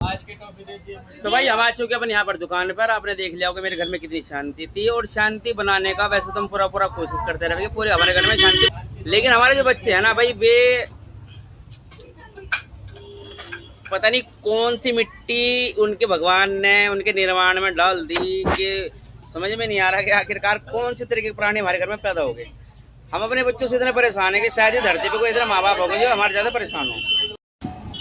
तो भाई हम आ चुके अपन यहाँ पर दुकान पर। आपने देख लिया होगा मेरे घर में कितनी शांति थी, और शांति बनाने का वैसे तो हम पूरा कोशिश करते रहे पूरे हमारे घर में शांति। लेकिन हमारे जो बच्चे हैं ना भाई, वे पता नहीं कौन सी मिट्टी उनके भगवान ने उनके निर्माण में डाल दी कि समझ में नहीं आ रहा कि आखिरकार कौन से तरीके के प्राणी हमारे घर में पैदा हो गए। हम अपने बच्चों से इतने परेशान है कि शायद ही धरती पे कोई इतना माँ बाप होंगे जो हमारे ज्यादा परेशान हो।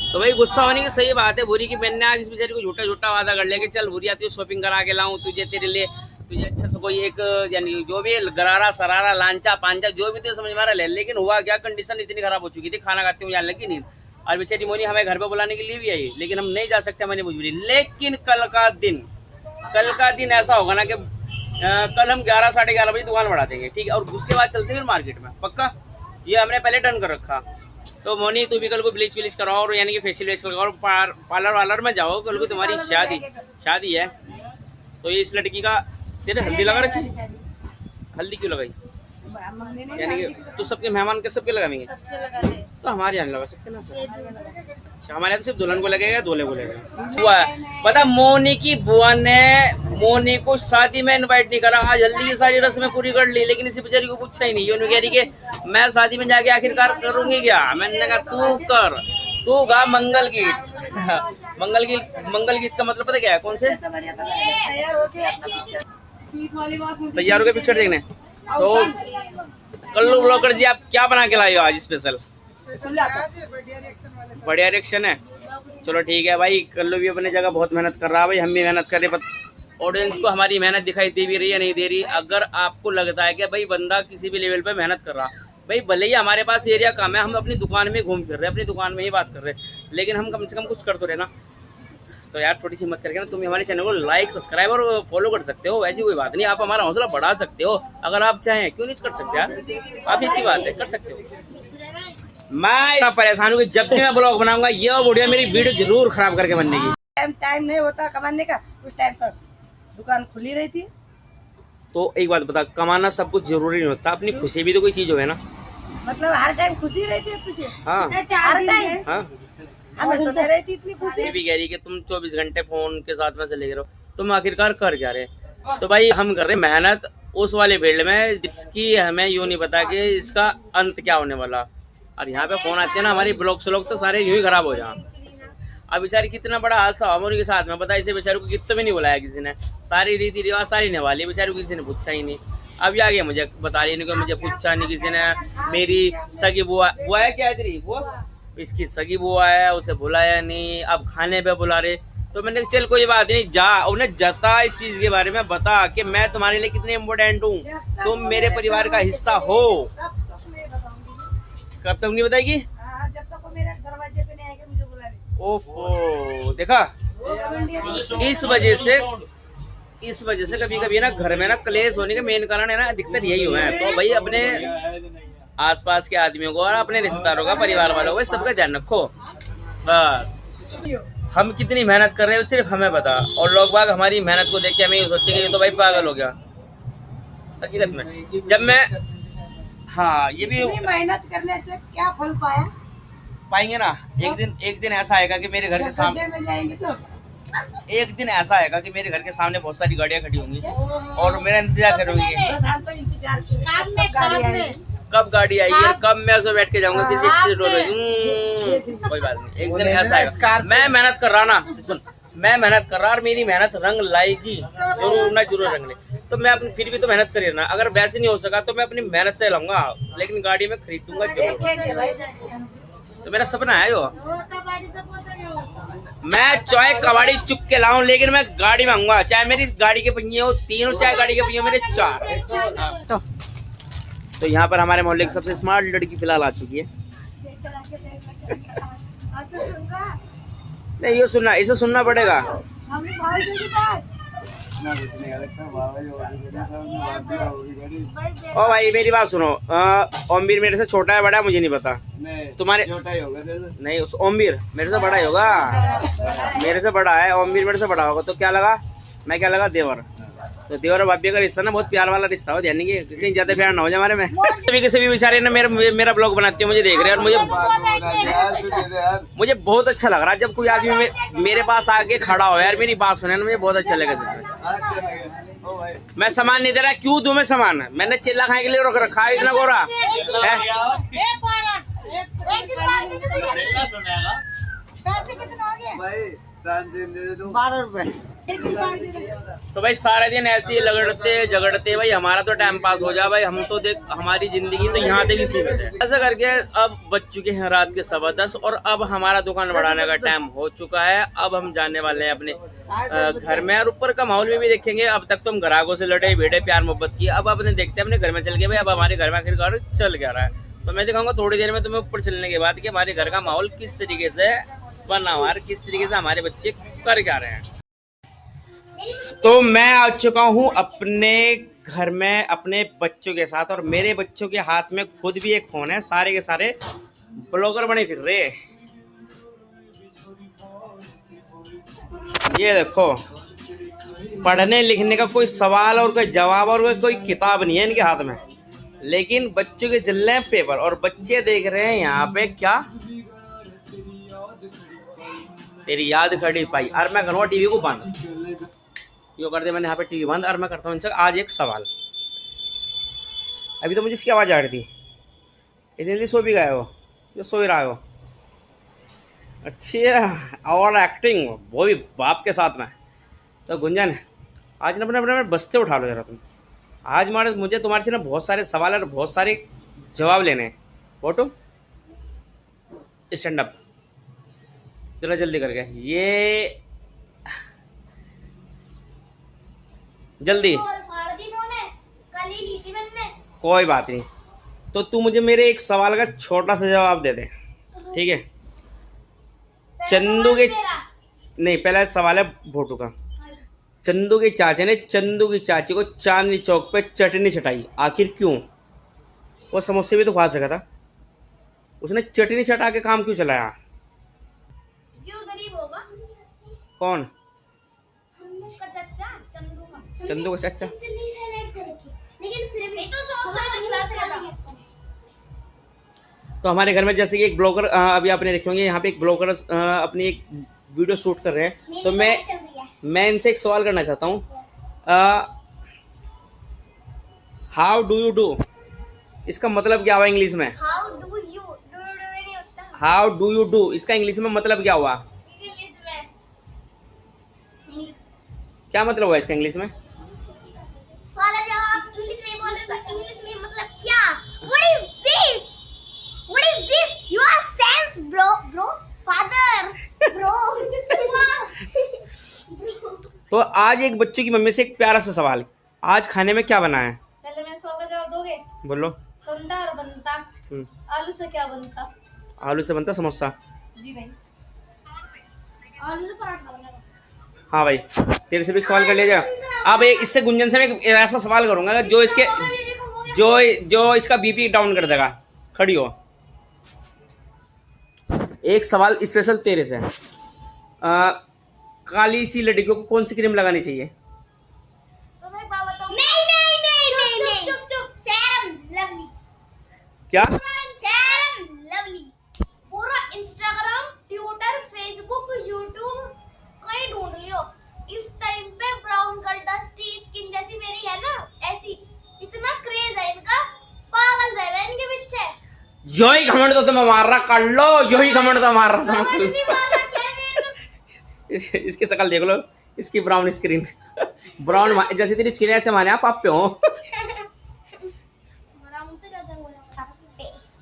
तो भाई गुस्सा होने की सही बात है। बुरी की मैंने आज इस बेचारी को झूठा वादा कर लिया कि चल बुरी आती शॉपिंग करा के लाऊं तुझे, तेरे लिए तुझे अच्छा सा कोई एक यानी जो भी गरारा सरारा लांचा पांचा जो भी तुझे समझ में आ रहा है। लेकिन हुआ क्या, कंडीशन इतनी खराब हो चुकी थी, खाना खाते हुए जाने लगी नींद। और बेचारी मोनी हमें घर पे बुलाने के लिए भी आई, लेकिन हम नहीं जा सकते, हमारी मजबूरी। लेकिन कल का दिन ऐसा होगा ना कि कल हम 11 साढ़े 11 बजे दुकान बढ़ा देंगे, ठीक है। और उसके बाद चलते हैं फिर मार्केट में, पक्का। ये हमने पहले डन कर रखा। तो मोनी तू भी कल को ब्लीच विलीच कराओ, और यानी कि फेशियल वेशियल कराओ, और पार्लर वार्लर में जाओ। कल को तुम्हारी शादी है। तो ये इस लड़की का तेरे हल्दी लगा रखी, हल्दी क्यों लगाई? यानी कि तू सबके मेहमान के सबके लगाएंगे, तो हमारे यहाँ लगा सकते ना सर। अच्छा, हमारे यहाँ तो सिर्फ दुल्हन को लगेगा, दूल्हे को लगेगा। बुआ पता, मोनी की बुआ ने मोनी को शादी में इनवाइट नहीं करा। आज हल्दी की सारी रस्में पूरी कर ली, लेकिन इसी बेचारी को पूछा ही नहीं। ये कह रही कि मैं शादी में जाके आखिरकार करूंगी क्या? मैंने कहा तू कर, तू गा मंगल गीत। मंगल गीत का मतलब पता क्या है? कौन से? तैयार हो गए पिक्चर देखने। तो कल्लू ब्लॉगर जी, आप क्या बना के लाए हो आज स्पेशल? बढ़िया रिएक्शन है। चलो ठीक है भाई, कल्लू भी अपनी जगह बहुत मेहनत कर रहा है भाई, हम भी मेहनत कर रहे। ऑडियंस को हमारी मेहनत दिखाई दे भी रही है नहीं दे रही। अगर आपको लगता है कि भाई बंदा किसी भी लेवल पे मेहनत कर रहा, भाई भले ही हमारे पास एरिया कम है, हम अपनी दुकान में घूम फिर रहे, अपनी दुकान में ही बात कर रहे, लेकिन हम कम से कम कुछ कर तो रहे ना। तो यार थोड़ी सी हिम्मत करके ना तुम हमारे चैनल को लाइक सब्सक्राइब और फॉलो कर सकते हो। वैसी कोई बात नहीं, आप हमारा हौसला बढ़ा सकते हो अगर आप चाहें। क्यों नहीं कर सकते यार? आप अच्छी बात है, कर सकते हो। मैं इतना परेशान हूँ कि जब भी मैं ब्लॉग बनाऊंगा ये वीडियो मेरी वीडियो जरूर खराब करके बनने की। टाइम नहीं होता कमाने का, उस टाइम पर दुकान खुली रहती है। तो एक बात बता, कमाना सब कुछ जरूरी नहीं होता, अपनी खुशी भी तो कोई चीज हो है ना। मतलब हर टाइम खुशी रहती है तुझे? हाँ हर टाइम। हाँ, हमें तो नहीं रहती इतनी खुशी। ये भी कह रही कि तुम 24 घंटे फोन के साथ में से लेके रहो, तुम आखिरकार कर क्या रहे? तो भाई हम कर रहे मेहनत उस वाले फील्ड में जिसकी हमें यूँ नहीं पता कि इसका अंत क्या होने वाला। और यहाँ पे फोन आते हैं ना हमारी ब्लॉग स्लॉग, तो सारे यूं ही खराब हो जाए। अब बेचारी कितना बड़ा हादसा हुआ मोनी के साथ में, पता इसे बेचारे को कितना भी नहीं बुलाया किसी ने, सारी रीति रिवाज सारी निभाली, बेचारे को किसी ने पूछा ही नहीं। अब आ गया मुझे बता रही नहीं, मुझे पूछा नहीं किसी ने। मेरी सगी बुआ है क्या तेरी बुआ, इसकी सगी बुआ है, उसे बुलाया नहीं, अब खाने पे बुला रहे। तो मैंने चल कोई बात नहीं, जा उन्हें जता इस चीज के बारे में बता कि मैं तुम्हारे लिए कितने इम्पोर्टेंट हूँ, तुम मेरे परिवार का हिस्सा हो। कब तक नहीं बताएगी? जब तक वो मेरे दरवाजे पे नहीं आएगा मुझे बुलाने। ओहो, देखा, इस वजह से कभी कभी ना घर में ना क्लेश होने का मेन कारण है ना, अधिकतर यही हुआ है। तो भाई अपने आसपास के आदमियों को और अपने रिश्तेदारों का, परिवार वालों को, सबका ध्यान रखो बस। हम कितनी मेहनत कर रहे हैं सिर्फ हमें पता, और लोग बाग हमारी मेहनत को देख के हमें ये सोचेंगे ये तो भाई पागल हो गया। हकीकत में जब मैं, हाँ ये भी मेहनत करने से क्या फल पाएंगे ना, एक दिन ऐसा आएगा कि मेरे घर के सामने में जाएंगे तो एक दिन ऐसा आएगा कि मेरे घर के सामने बहुत सारी गाड़ियां खड़ी होंगी और मेरा इंतजार करेंगे कब गाड़ी आएगी और कब मैं उसमें बैठ के जाऊंगा किसी अच्छी रोड। कोई बात नहीं, एक दिन ऐसा आएगा। मैं मेहनत कर रहा ना, सुन, मैं मेहनत कर रहा और मेरी मेहनत रंग लाएगी, जरूर ना जरूर रंग ले। तो मैं अपनी फिर भी तो मेहनत करी ना, अगर वैसे नहीं हो सका तो मैं अपनी मेहनत से लाऊंगा, लेकिन गाड़ी में खरीदूंगा जरूर। तो मेरा सपना है जो मैं चाहे कबाड़ी चुप के लाऊं, लेकिन मैं गाड़ी में आऊंगा, चाहे मेरी गाड़ी के पहिए हो 3 और चाहे गाड़ी के पहिए मेरे 4। तो यहाँ पर हमारे मोहल्ले की सबसे स्मार्ट लड़की फिलहाल आ चुकी है। नहीं ये सुनना, इसे सुनना पड़ेगा। ओ भाई मेरी बात सुनो, ओमवीर मेरे से छोटा है बड़ा है मुझे नहीं पता, तुम्हारे छोटा ही होगा नहीं, उस ओमवीर मेरे से बड़ा ही होगा, मेरे से बड़ा है ओमवीर, मेरे से बड़ा होगा। तो क्या लगा, मैं क्या लगा देवर, तो देवर और भाभी का रिश्ता ना बहुत प्यार वाला रिश्ता हो, यानी कि कहीं ज्यादा प्यार ना हो जाए हमारे में। कभी किसी भी बेचारे ने मेरा ब्लॉग बनाते हो, मुझे देख रहे हैं और मुझे बहुत अच्छा लग रहा है जब कोई आदमी मेरे पास आके खड़ा हो यार, मेरी बात सुने ना, मुझे बहुत अच्छा लगा सच में। मैं सामान नहीं दे रहा, क्यों दूं मैं सामान? मैंने चिल्ला खाने के लिए रोक रखा है, इतना गोरा है। तो भाई सारे दिन ऐसे ही लगड़ते झगड़ते भाई हमारा तो टाइम पास हो जाए भाई, हम तो देख हमारी जिंदगी तो यहाँ तक ही सीमित है। ऐसा करके अब बज चुके हैं रात के 10:15 और अब हमारा दुकान बढ़ाने का टाइम हो चुका है। अब हम जाने वाले हैं अपने घर में और ऊपर का माहौल भी देखेंगे। अब तक तो हम ग्राहकों से लड़े भिड़े प्यार मोहब्बत की, अब अपने देखते हैं अपने घर में चल के भाई अब हमारे घर में आखिरकार चल क्या रहा है। तो मैं दिखाऊंगा थोड़ी देर में तुम्हें ऊपर चलने के बाद कि हमारे घर का माहौल किस तरीके से बना हुआ है, किस तरीके से हमारे बच्चे कर क्या रहे हैं। तो मैं आ चुका हूँ अपने घर में अपने बच्चों के साथ और मेरे बच्चों के हाथ में खुद भी एक फोन है। सारे के सारे ब्लॉगर बने फिर रहे। ये देखो, पढ़ने लिखने का कोई सवाल और कोई जवाब और कोई किताब नहीं है इनके हाथ में, लेकिन बच्चों के चल रहे हैं पेपर और बच्चे देख रहे हैं यहाँ पे क्या तेरी याद खड़ी पाई। और मैं करूँगा टीवी को बंद, यो कर दे मैंने यहाँ पे टीवी बंद और मैं करता हूँ इनसे आज एक सवाल। अभी तो मुझे इसकी आवाज़ आ रही थी, इतनी सो भी गए हो, जो सो ही रहा हो। अच्छी और एक्टिंग वो भी बाप के साथ में। तो गुंजन आज ना अपने बस्ते उठा लो जरा तुम। आज मुझे तुम्हारे से ना बहुत सारे सवाल और बहुत सारे जवाब लेने हैं। फोटो स्टैंड अप जरा जल्दी करके, ये जल्दी। कोई बात नहीं, तो तू मुझे मेरे एक सवाल का छोटा सा जवाब दे दे, ठीक है? चंदू के नहीं, पहला सवाल है भोटू का। चंदू के चाचा ने चंदू की चाची को चांदनी चौक पे चटनी चटाई, आखिर क्यों? वो समोसे भी तो खा सका था, उसने चटनी चटा के काम क्यों चलाया? क्यों गरीब होगा? कौन? उसका चच्चा चंदू का चाचा। लेकिन फिर भी तो समोसा खिला सका था। तो हमारे घर में जैसे कि एक ब्लॉगर अभी आपने देखे होंगे यहाँ पे एक ब्लॉगर अपनी एक वीडियो शूट कर रहे हैं, तो मैं इनसे एक सवाल करना चाहता हूँ। हाउ डू यू डू, इसका मतलब क्या हुआ इंग्लिश में? हाउ डू यू नहीं होता। हाउ डू यू डू इसका इंग्लिश में मतलब क्या हुआ? इंग्लिश में क्या मतलब हुआ इसका इंग्लिश में? वाला जब आप इंग्लिश में बोल रहे हो, इंग्लिश में मतलब क्या? What is this? What is this? You are sense bro father bro. तो आज एक बच्चों की मम्मी से एक प्यारा सा सवाल, आज खाने में क्या बना है? पहले मैं सवाल का जवाब दोगे? बोलो। संडा और बनता आलू से क्या बनता? आलू से बनता समोसा। जी नहीं, आलू से पराठा बनेगा। हाँ भाई, तेरे से भी एक सवाल कर लिया जाए। अब इससे गुंजन से मैं एक ऐसा सवाल करूंगा जो इसके जो इसका बीपी डाउन कर देगा। खड़ी हो, एक सवाल स्पेशल तेरे से। काली सी लड़कियों को कौन सी क्रीम लगानी चाहिए? तो मैं बताऊं। नहीं चुप फेयर लवली। क्या? फेयर लवली पूरा इंस्टाग्राम ट्विटर फेसबुक यूट्यूब कहीं ढूंढ लियो। इस टाइम पे ब्राउन कलर डस्टी स्किन जैसी मेरी है ना, ऐसी इतना क्रेज है इनका, पागल रह रहे इनके पीछे। यो ही घमंड तो तुम्हें मार रहा कर लो, यो ही घमंड तो मार रहा था। इसकी शक्ल देख लो, इसकी ब्राउन स्क्रीन ब्राउन जैसे तेरी स्किन ऐसे माने आप पे हो।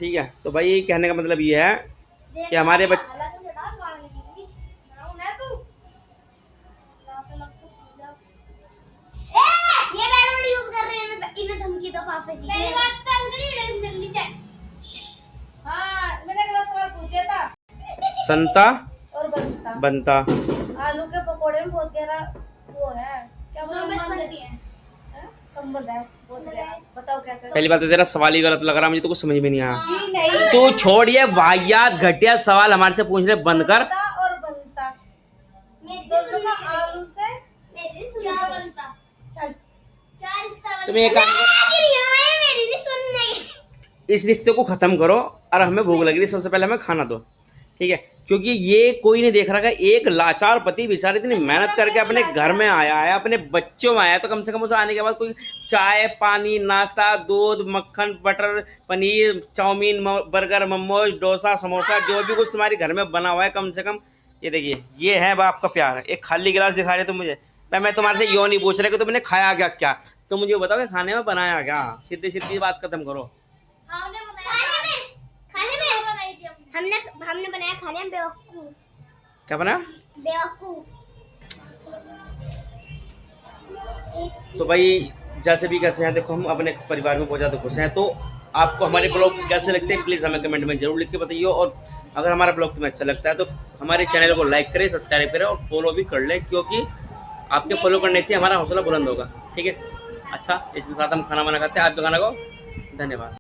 ठीक है, तो भाई कहने का मतलब ये है कि हमारे बच्चे संता और बनता बनता। आलू के पकोड़े में बहुत गहरा वो है, क्या संबंध है बहुत गहरा, बताओ कैसे? पहली बात तो तेरा सवाल ही गलत लग रहा, मुझे तो कुछ समझ में नहीं आया। जी नहीं, तू छोड़िए वाहियात घटिया सवाल हमारे से पूछ रहे, बंद कर। बनता और बनता दोनों का आलू से क्या बनता? चल तुम एक काम करो, मेरी नहीं सुनने। इस रिश्ते को खत्म करो और हमें भूख लग रही है, सबसे पहले हमें खाना दो, ठीक है? क्योंकि ये कोई नहीं देख रहा कि एक लाचार पति बेचारा इतनी मेहनत करके अपने घर में आया है, अपने बच्चों में आया, तो कम से कम उसे आने के बाद कोई चाय पानी नाश्ता दूध मक्खन butter paneer chowmein burger momos dosa samosa जो भी कुछ तुम्हारे घर में बना हुआ है कम से कम ये देखिए, ये है बाप का प्यार। एक खाली गिलास दिखा रहे तुम मुझे, मैं तुम्हारे से यो नहीं पूछ रहा कि तुमने खाया क्या, क्या तुम मुझे बताओ कि खाने में बनाया क्या? सीधी सीधी बात खत्म करो। खाने में बनाई थी हमने बनाया खाने में बेवकूफ। क्या बना? बेवकूफ। तो भाई जैसे भी कैसे हैं, देखो हम अपने परिवार में बहुत ज़्यादा खुश हैं। तो आपको हमारे ब्लॉग कैसे लगते हैं प्लीज़ हमें कमेंट में जरूर लिख के बताइए। और अगर हमारा ब्लॉग तुम्हें अच्छा लगता है तो हमारे चैनल को लाइक करें, सब्सक्राइब करें और फॉलो भी कर लें, क्योंकि आपके फॉलो करने से हमारा हौसला बुलंद होगा, ठीक है? अच्छा, इसके साथ हम खाना बना खाते हैं, आप भी खाना खाओ। धन्यवाद।